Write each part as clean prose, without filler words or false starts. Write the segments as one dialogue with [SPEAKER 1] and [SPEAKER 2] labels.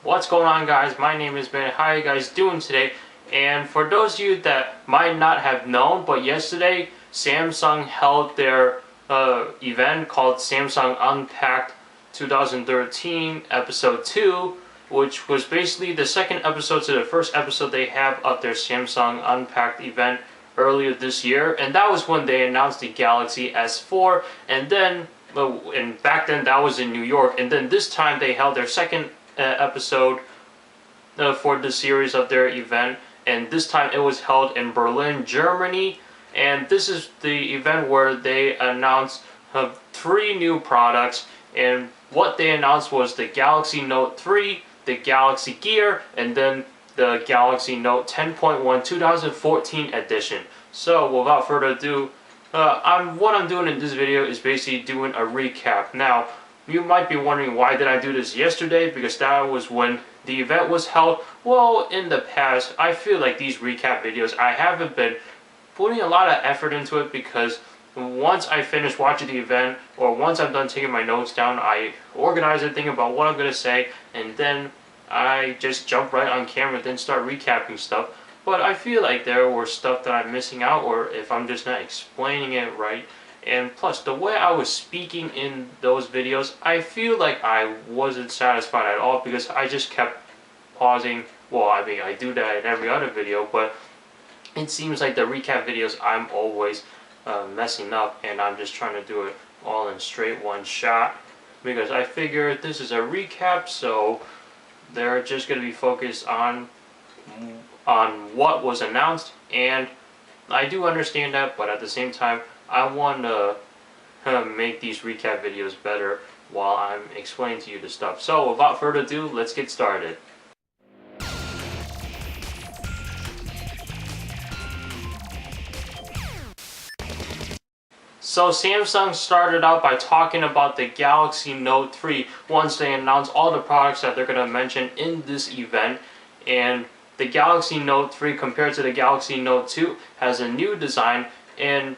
[SPEAKER 1] What's going on, guys? My name is Ben. How are you guys doing today? And for those of you that might not have known, but yesterday Samsung held their event called Samsung Unpacked 2013 Episode 2, which was basically the second episode to the first episode they have of their Samsung Unpacked event earlier this year. And that was when they announced the Galaxy S4, and then and back then that was in New York, and then this time they held their second episode for the series of their event, and this time it was held in Berlin, Germany. And this is the event where they announced three new products, and what they announced was the Galaxy Note 3, the Galaxy Gear, and then the Galaxy Note 10.1 2014 edition. So without further ado, what I'm doing in this video is basically doing a recap. Now, you might be wondering, why did I do this yesterday? Because that was when the event was held. Well, in the past, I feel like these recap videos, I haven't been putting a lot of effort into it, because once I finish watching the event, or once I'm done taking my notes down, I organize and think about what I'm going to say, and then I just jump right on camera and then start recapping stuff. But I feel like there were stuff that I'm missing out, or if I'm just not explaining it right. And plus, the way I was speaking in those videos, I feel like I wasn't satisfied at all, because I just kept pausing. Well, I mean, I do that in every other video, but it seems like the recap videos, I'm always messing up, and I'm just trying to do it all in straight one shot, because I figure this is a recap, so they're just going to be focused on what was announced. And I do understand that, but at the same time, I want to make these recap videos better while I'm explaining to you the stuff. So without further ado, let's get started. So Samsung started out by talking about the Galaxy Note 3 once they announced all the products that they're going to mention in this event. And the Galaxy Note 3, compared to the Galaxy Note 2, has a new design, and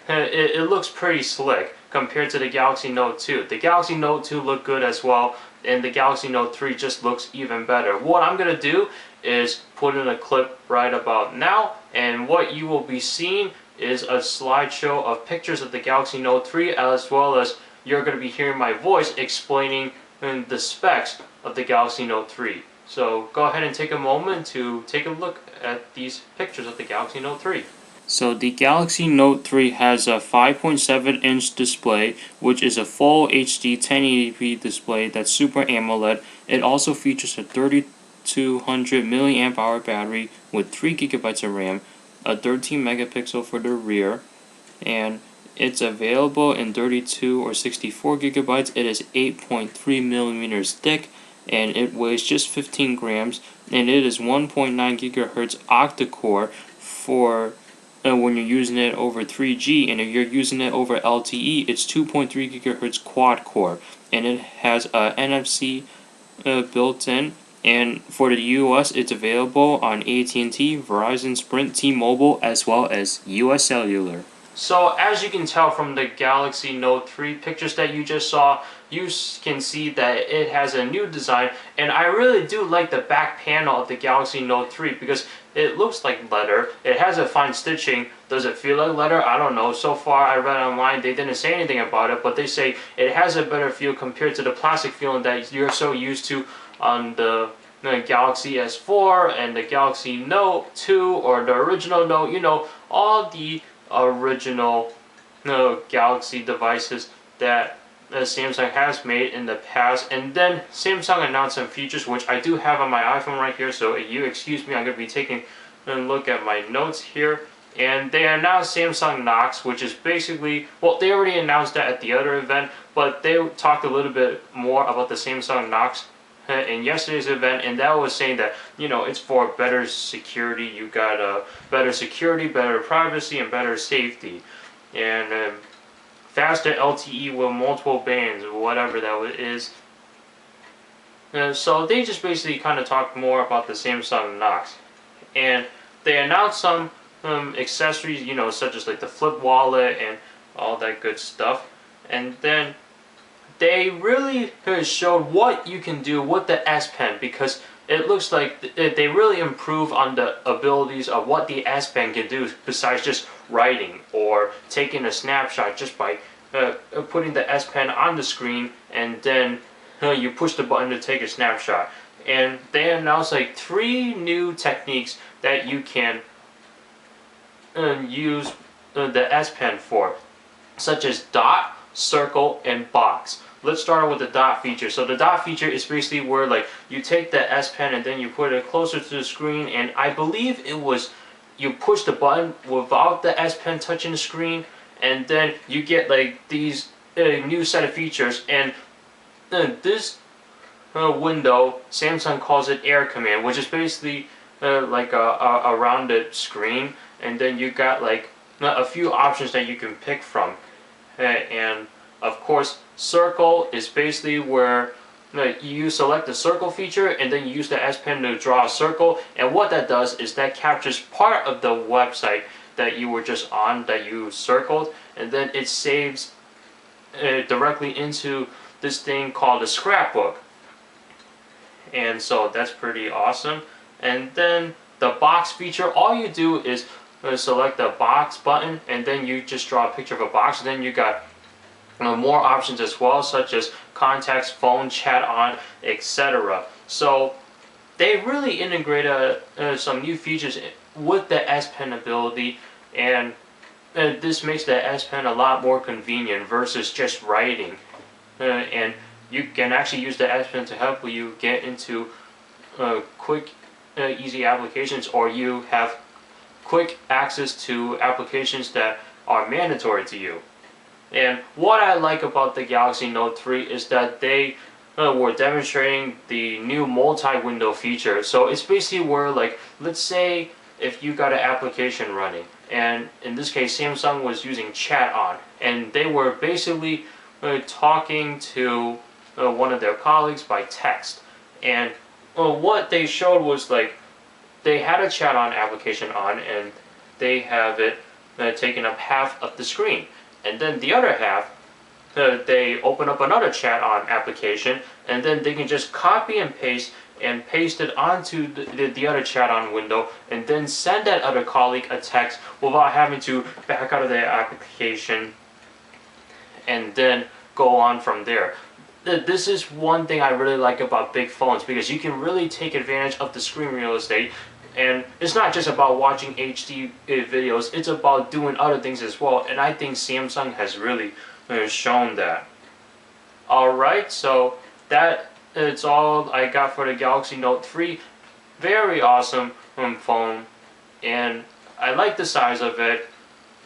[SPEAKER 1] it looks pretty slick compared to the Galaxy Note 2. The Galaxy Note 2 looked good as well, and the Galaxy Note 3 just looks even better. What I'm going to do is put in a clip right about now, and what you will be seeing is a slideshow of pictures of the Galaxy Note 3, as well as you're going to be hearing my voice explaining the specs of the Galaxy Note 3. So go ahead and take a moment to take a look at these pictures of the Galaxy Note 3. So the Galaxy Note 3 has a 5.7-inch display, which is a full HD 1080p display that's Super AMOLED. It also features a 3200 mAh battery with 3 GB of RAM, a 13 megapixel for the rear, and it's available in 32 or 64 gigabytes. It is 8.3 millimeters thick, and it weighs just 15 grams, and it is 1.9 gigahertz octa-core for when you're using it over 3G, and if you're using it over LTE, it's 2.3 gigahertz quad-core, and it has NFC built in. And for the US, it's available on AT&T, Verizon, Sprint, T-Mobile, as well as US Cellular. So as you can tell from the Galaxy Note 3 pictures that you just saw, you can see that it has a new design, and I really do like the back panel of the Galaxy Note 3, because it looks like leather. It has a fine stitching. Does it feel like leather? I don't know. So far I read online, they didn't say anything about it, but they say it has a better feel compared to the plastic feeling that you're so used to on the Galaxy S4 and the Galaxy Note 2, or the original Note, you know, all the original Galaxy devices that Samsung has made in the past. And then Samsung announced some features which I do have on my iPhone right here, so you excuse me, I'm going to be taking a look at my notes here. And they announced Samsung Knox, which is basically, well, they already announced that at the other event, but they talked a little bit more about the Samsung Knox in yesterday's event, and that was saying that, you know, it's for better security. You got better security, better privacy, and better safety, and faster LTE with multiple bands, whatever that is. So they just basically kind of talked more about the Samsung Knox, and they announced some accessories, you know, such as like the flip wallet and all that good stuff. And then they really showed what you can do with the S Pen, because it looks like they really improve on the abilities of what the S Pen can do besides just writing or taking a snapshot just by putting the S Pen on the screen, and then you push the button to take a snapshot. And they announced like 3 new techniques that you can use the S Pen for, such as dot, circle, and box. Let's start with the dot feature. So the dot feature is basically where like you take the S Pen and then you put it closer to the screen, and I believe it was you push the button without the S Pen touching the screen, and then you get like these new set of features. And this window, Samsung calls it Air Command, which is basically like a rounded screen, and then you got like a few options that you can pick from. And of course, circle is basically where you select the circle feature and then you use the S Pen to draw a circle, and what that does is that captures part of the website that you were just on that you circled, and then it saves directly into this thing called a scrapbook. And so that's pretty awesome. And then the box feature, all you do is select the box button and then you just draw a picture of a box, and then you got more options as well, such as contacts, phone, chat on, etc. So they really integrated some new features with the S Pen ability, and this makes the S Pen a lot more convenient versus just writing. And you can actually use the S Pen to help you get into quick, easy applications, or you have quick access to applications that are mandatory to you. And what I like about the Galaxy Note 3 is that they were demonstrating the new multi-window feature. So it's basically where, like, let's say if you got an application running, and in this case Samsung was using chat on, and they were basically talking to one of their colleagues by text. And what they showed was like they had a chat on application on, and they have it taking up half of the screen. And then the other half, they open up another chat on application, and then they can just copy and paste it onto the other chat on window, and then send that other colleague a text without having to back out of the application and then go on from there. This is one thing I really like about big phones, because you can really take advantage of the screen real estate. And it's not just about watching HD videos, it's about doing other things as well. And I think Samsung has really shown that. Alright, so it's all I got for the Galaxy Note 3. Very awesome phone. And I like the size of it.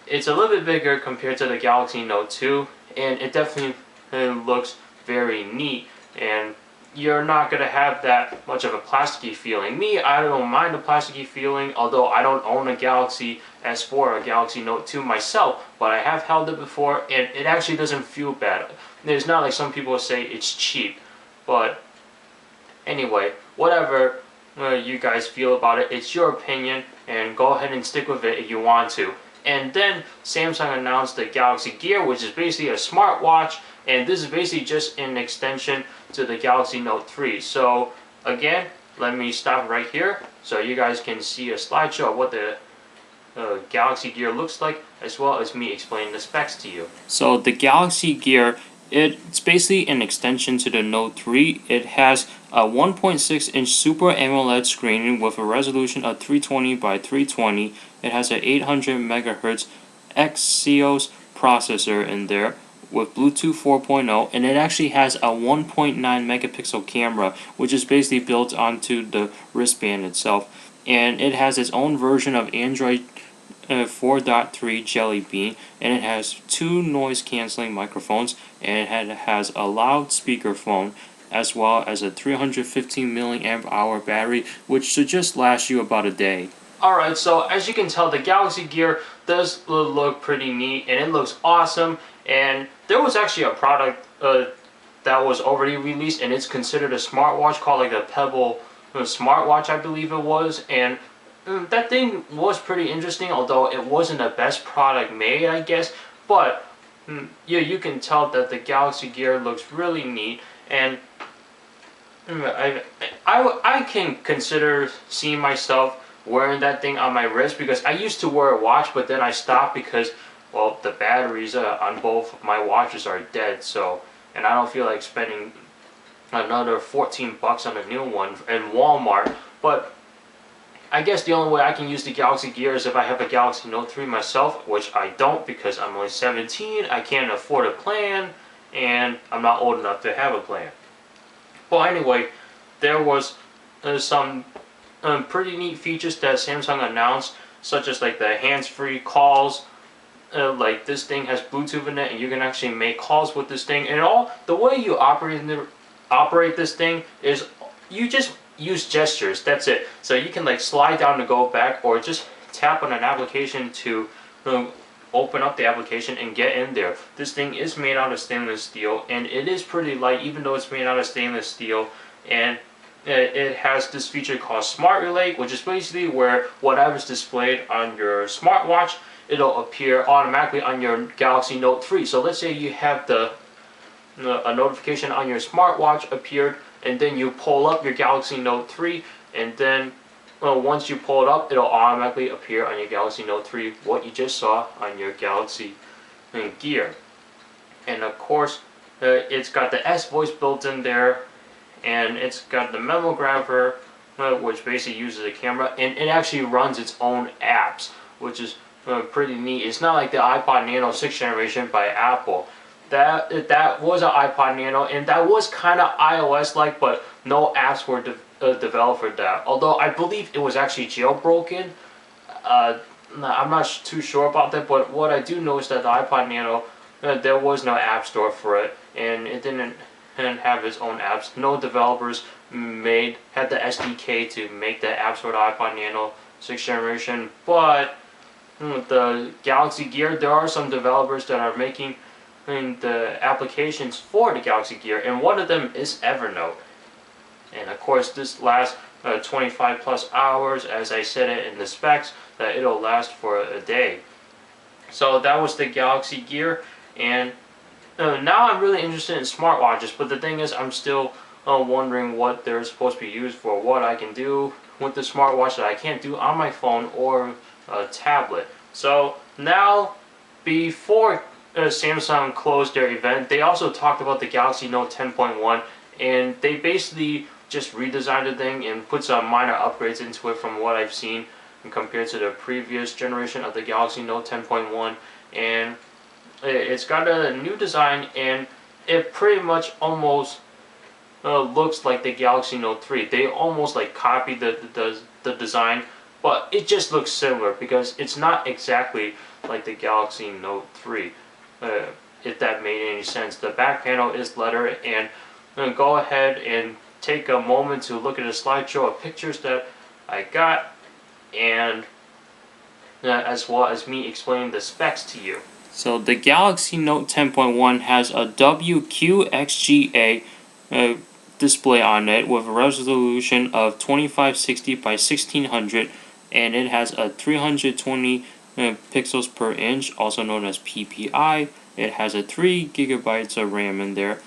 [SPEAKER 1] It's a little bit bigger compared to the Galaxy Note 2. And it definitely looks very neat. And you're not going to have that much of a plasticky feeling. Me, I don't mind the plasticky feeling, although I don't own a Galaxy S4 or a Galaxy Note 2 myself, but I have held it before, and it actually doesn't feel bad. It's not like some people say it's cheap, but anyway, whatever you guys feel about it, it's your opinion, and go ahead and stick with it if you want to. And then Samsung announced the Galaxy Gear, which is basically a smartwatch, and this is basically just an extension to the Galaxy Note 3. So again, let me stop right here so you guys can see a slideshow of what the Galaxy Gear looks like, as well as me explaining the specs to you. So the Galaxy Gear, it's basically an extension to the Note 3. It has a 1.6-inch Super AMOLED screen with a resolution of 320 by 320. It has an 800 MHz Exynos processor in there with Bluetooth 4.0, and it actually has a 1.9 megapixel camera, which is basically built onto the wristband itself. And it has its own version of Android 4.3 Jelly Bean, and it has 2 noise cancelling microphones, and it has a loudspeaker phone, as well as a 315 milliamp hour battery, which should just last you about a day. Alright, so as you can tell, the Galaxy Gear does look pretty neat, and it looks awesome. And there was actually a product that was already released, and it's considered a smartwatch, called like the Pebble smartwatch, I believe it was. And that thing was pretty interesting, although it wasn't the best product made, I guess. But yeah, you can tell that the Galaxy Gear looks really neat, and I can consider seeing myself wearing that thing on my wrist, because I used to wear a watch, but then I stopped because, well, the batteries on both of my watches are dead. So, and I don't feel like spending another 14 bucks on a new one in Walmart. But I guess the only way I can use the Galaxy Gear is if I have a Galaxy Note 3 myself, which I don't because I'm only 17, I can't afford a plan, and I'm not old enough to have a plan. Well, anyway, there was some pretty neat features that Samsung announced, such as like the hands-free calls. Like this thing has Bluetooth in it, and you can actually make calls with this thing. And all the way you operate this thing is you just use gestures. That's it. So you can like slide down to go back, or just tap on an application to open up the application and get in there. This thing is made out of stainless steel, and it is pretty light even though it's made out of stainless steel. And it has this feature called Smart Relay, which is basically where whatever's displayed on your smartwatch, it'll appear automatically on your Galaxy Note 3. So let's say you have a notification on your smartwatch appeared, and then you pull up your Galaxy Note 3, and then once you pull it up, it'll automatically appear on your Galaxy Note 3 what you just saw on your Galaxy Gear. And of course, it's got the S Voice built in there, and it's got the Memographer, which basically uses a camera, and it actually runs its own apps, which is pretty neat. It's not like the iPod Nano 6th generation by Apple. That was an iPod Nano, and that was kind of iOS-like, but no apps were developed for that. Although I believe it was actually jailbroken. I'm not too sure about that, but what I do know is that the iPod Nano, there was no app store for it, and it didn't have its own apps. No developers had the SDK to make the apps for the iPod Nano 6th generation, but the Galaxy Gear, there are some developers that are making the applications for the Galaxy Gear, and one of them is Evernote. And of course, this lasts 25 plus hours, as I said it in the specs, that it'll last for a day. So that was the Galaxy Gear, and now I'm really interested in smartwatches, but the thing is, I'm still wondering what they're supposed to be used for, what I can do with the smartwatch that I can't do on my phone or a tablet. So now, before Samsung closed their event, they also talked about the Galaxy Note 10.1, and they basically just redesigned the thing and put some minor upgrades into it from what I've seen compared to the previous generation of the Galaxy Note 10.1. And it's got a new design, and it pretty much almost looks like the Galaxy Note 3. They almost like copied the design, but it just looks similar because it's not exactly like the Galaxy Note 3. If that made any sense. The back panel is leather, and go ahead and take a moment to look at a slideshow of pictures that I got, and as well as me explaining the specs to you. So the Galaxy Note 10.1 has a WQXGA display on it with a resolution of 2560 by 1600, and it has a 320 pixels per inch, also known as PPI. It has a 3 gigabytes of RAM in there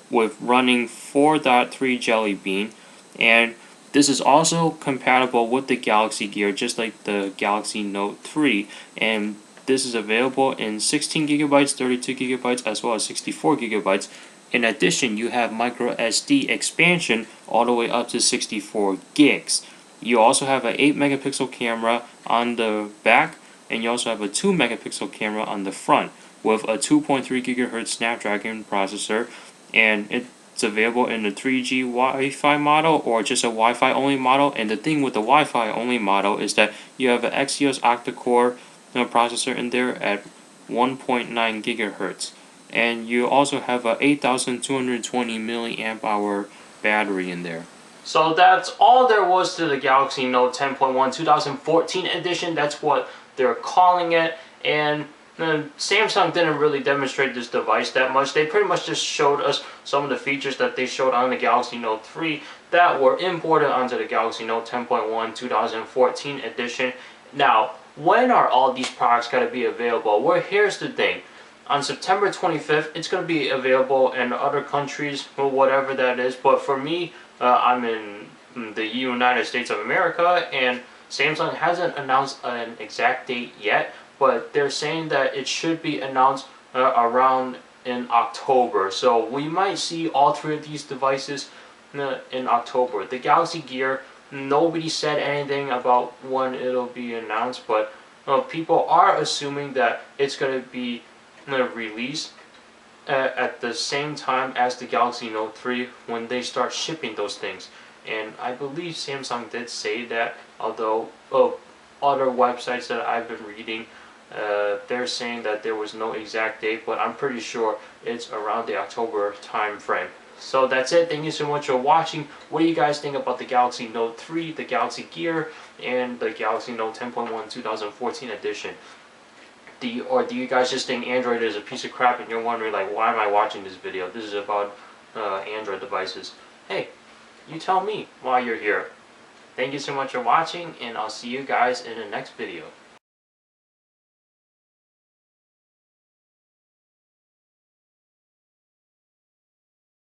[SPEAKER 1] with running 4.3 Jelly Bean, and this is also compatible with the Galaxy Gear, just like the Galaxy Note 3, and this is available in 16 gigabytes, 32 gigabytes, as well as 64 gigabytes. In addition, you have micro SD expansion all the way up to 64 gigs. You also have an 8 megapixel camera on the back, and you also have a 2 megapixel camera on the front with a 2.3 gigahertz Snapdragon processor, and it's available in the 3G Wi-Fi model or just a Wi-Fi only model. And the thing with the Wi-Fi only model is that you have an Exynos octa-core processor in there at 1.9 gigahertz, and you also have a 8220 milliamp hour battery in there. So that's all there was to the Galaxy Note 10.1 2014 edition. That's what they're calling it, and Samsung didn't really demonstrate this device that much. They pretty much just showed us some of the features that they showed on the Galaxy Note 3 that were imported onto the Galaxy Note 10.1 2014 edition. Now, when are all these products going to be available? Well, here's the thing. on September 25th, it's going to be available in other countries, or whatever that is. But for me, I'm in the United States of America, and Samsung hasn't announced an exact date yet, but they're saying that it should be announced around in October. So we might see all three of these devices in October. The Galaxy Gear, nobody said anything about when it'll be announced, but people are assuming that it's going to be released at the same time as the Galaxy Note 3 when they start shipping those things. And I believe Samsung did say that, although other websites that I've been reading, they're saying that there was no exact date, but I'm pretty sure it's around the October time frame. So that's it. Thank you so much for watching. What do you guys think about the Galaxy Note 3, the Galaxy Gear, and the Galaxy Note 10.1 2014 edition? Do you guys just think Android is a piece of crap and you're wondering, like, why am I watching this video? This is about Android devices. Hey, you tell me while you're here. Thank you so much for watching, and I'll see you guys in the next video.